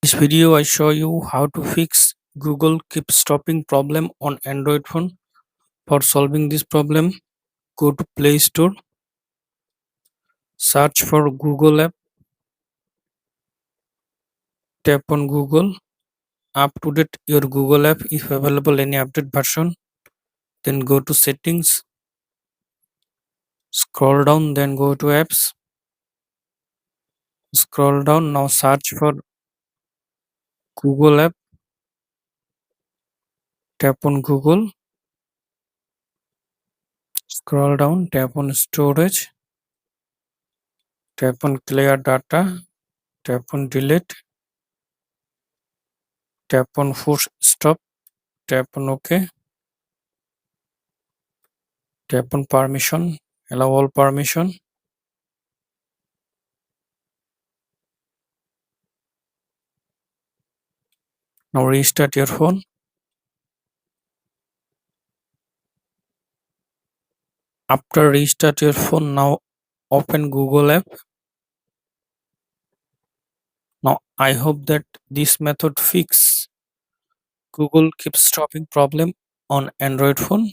This video I show you how to fix Google keep stopping problem on Android phone. For solving this problem, go to Play Store, search for Google app, tap on Google, up to date your Google app if available any update version. Then go to settings, scroll down, then go to apps, scroll down, now search for Google app, tap on Google, scroll down, tap on storage, tap on clear data, tap on delete, tap on force stop, tap on OK, tap on permission, allow all permission. Now restart your phone. After restart your phone, now open Google app. Now I hope that this method fix Google keeps stopping problem on Android phone.